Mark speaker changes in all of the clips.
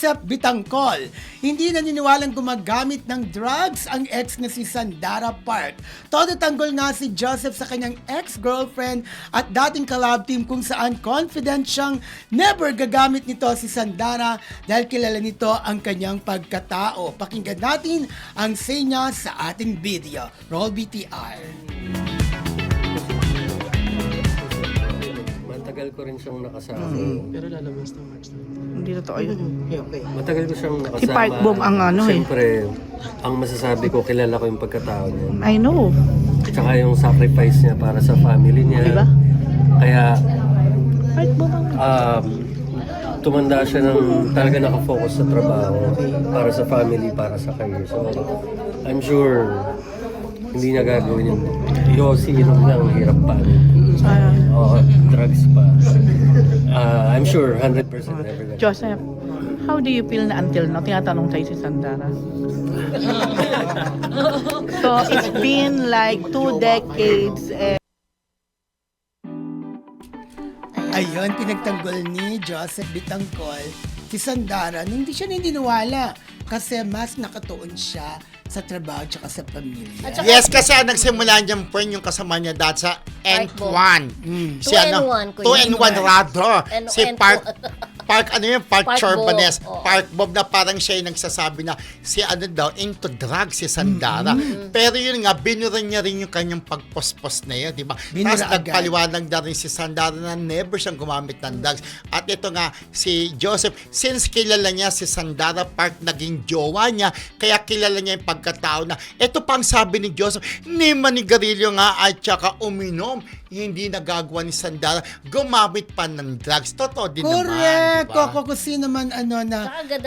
Speaker 1: Joseph Bitangcol. Hindi naniniwalang gumagamit ng drugs ang ex na si Sandara Park. Todo tanggol nga si Joseph sa kanyang ex-girlfriend at dating collab team kung saan confident siyang never gagamit nito si Sandara dahil kilala nito ang kanyang pagkatao. Pakinggan natin ang say niya sa ating video. Roll BTR.
Speaker 2: Matagal ko rin siyang nakasama.
Speaker 3: Pero lalabas ng March 9.
Speaker 4: Hindi totoo yun.
Speaker 2: Matagal ko siyang nakasama.
Speaker 4: Si Park Bom ang ano eh.
Speaker 2: Siyempre, ang masasabi ko, kilala ko yung pagkatao niya.
Speaker 4: I know.
Speaker 2: Tsaka yung sacrifice niya para sa family niya.
Speaker 4: Diba?
Speaker 2: Kaya,
Speaker 4: Park Bom ang...
Speaker 2: tumanda siya ng talaga nakafocus sa trabaho para sa family, para sa career. So, I'm sure hindi niya gagawin yun. Yossi, inom lang, hirap pa. Drugs pa. I'm sure 100% never gonna.
Speaker 4: Joseph, how do you feel na until now? Tinatanong tayo si Sandara. So, it's been like 2 decades.
Speaker 1: Ayun, pinagtanggol ni Joseph Bitangcol si Sandara na hindi siya naniniwala kasi mas nakatuon siya sa trabaho at sa pamilya.
Speaker 5: Yes, kasi nagsimula niyang friend yung kasama niya dati sa N1. Si 2 and 1 rather. Si Park Chorbanes. Park Bob na parang siya yung nagsasabi na si into drugs, si Sandara. Pero yun nga, binuran niya rin yung kanyang pagpospos na yun, di ba? Tapos nagpaliwanag na rin si Sandara na never siyang gumamit ng drugs. At ito nga, si Joseph, since kilala niya si Sandara Park, naging jowa niya, kaya kilala niya yung pagkatao na, ito pang sabi ni Joseph, ni manigarilyo nga at saka uminom, hindi nagagawa ni Sandara, gumamit pa ng drugs. Totoo din naman.
Speaker 1: Correct. Kung sino man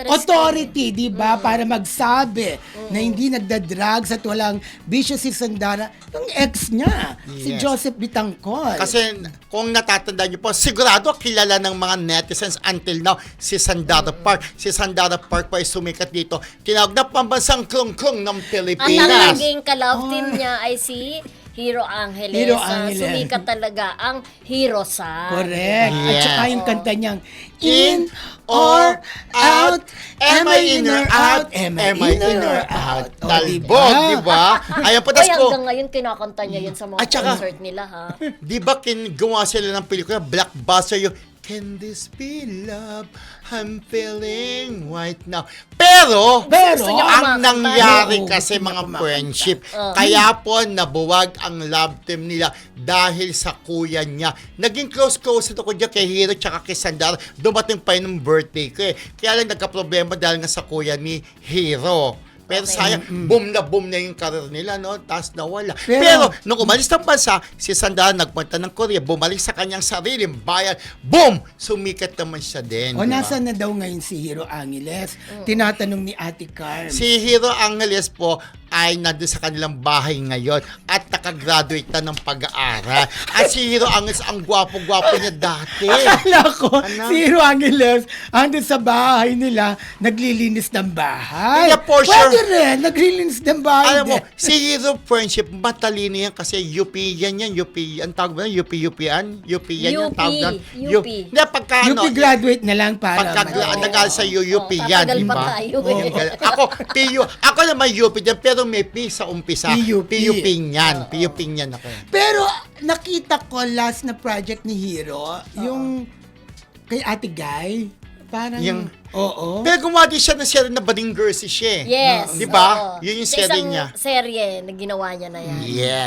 Speaker 1: authority, di ba? Para magsabi na hindi nagda-drugs at walang bisyo si Sandara, yung ex niya, si Joseph Bitangcol.
Speaker 5: Kasi kung natatandaan niyo po, sigurado kilala ng mga netizens until now si Sandara Park. Si Sandara Park po ay sumikat dito. Tinawag na pambansang klong-klong ng Pilipinas.
Speaker 6: At ang naging ka-love team niya ay si Hero Angeles.
Speaker 1: Hero Angeles.
Speaker 6: Sumikat talaga ang Hero San.
Speaker 1: Correct. At
Speaker 5: Yes.
Speaker 1: saka yung kanta niyang
Speaker 5: In or out? Am I in or out? Am I in or out? Talbog, di ba? Ayan po, tas
Speaker 6: Ay,
Speaker 5: ko.
Speaker 6: hanggang ngayon kinakanta niya yun sa mga
Speaker 5: At saka-
Speaker 6: concert nila, ha?
Speaker 5: Di ba gumawa sila ng pelikula, blockbuster yung Can This Be Love? I'm feeling right now. Pero
Speaker 6: Gusto niya
Speaker 5: ang
Speaker 6: kumakanta.
Speaker 5: nangyari
Speaker 1: Oo,
Speaker 5: kasi
Speaker 1: gusto niya
Speaker 5: mga
Speaker 1: kumakanta.
Speaker 5: friendship, kaya po nabuwag ang love team nila dahil sa kuya niya. Naging close ito ko dyan kay Hero tsaka kay Sandara. Dumating pa yun ng birthday ko eh. Kaya lang nagka-problema dahil nga sa kuya ni Hero. Pero sayang, boom na yung career nila, no? Tapos nawala. Pero nung umalis ng bansa, si Sandara nagpunta ng Korea, bumalik sa kanyang sariling bayan, boom! Sumikat naman siya din.
Speaker 1: O
Speaker 5: di ba?
Speaker 1: nasaan na daw ngayon si Hero Angeles? Tinatanong ni Ate Carm.
Speaker 5: Si Hero Angeles po ay nandun sa kanilang bahay ngayon at nakagraduate na ng pag-aaral. At si Hero Angeles, ang gwapo-gwapo niya dati.
Speaker 1: Akala ko,
Speaker 5: Ano?
Speaker 1: si Hero Angeles, andun sa bahay nila, naglilinis ng bahay.
Speaker 5: Yeah, for sure.
Speaker 1: Pwede rin, naglilinis ng bahay.
Speaker 5: Alam mo,
Speaker 1: din.
Speaker 5: si Hero Friendship, matalino yan kasi UP yan, UP, ang tawag ba? UP-UPan? UP yan yung
Speaker 6: UP,
Speaker 5: tawag na.
Speaker 6: UP.
Speaker 5: Hindi, pagka
Speaker 1: UP graduate na lang para.
Speaker 5: nag-aal sa UP yan,
Speaker 6: tatagal
Speaker 5: di
Speaker 6: pa
Speaker 5: ba?
Speaker 6: tayo eh.
Speaker 5: Ako naman UP dyan, pero may P sa umpisa.
Speaker 1: PUP.
Speaker 5: PUP niyan. PUP niyan ako.
Speaker 1: Pero nakita ko last na project ni Hero, yung kay Ate Guy, parang,
Speaker 5: Yung-
Speaker 1: oo.
Speaker 5: Pero gumawa din siya ng serye na Bading Girls siya.
Speaker 6: Yes.
Speaker 5: Di ba?
Speaker 6: oo.
Speaker 5: Yun yung
Speaker 6: Sa
Speaker 5: serye
Speaker 6: isang
Speaker 5: niya.
Speaker 6: serye na ginawa niya na yan.
Speaker 5: Yes.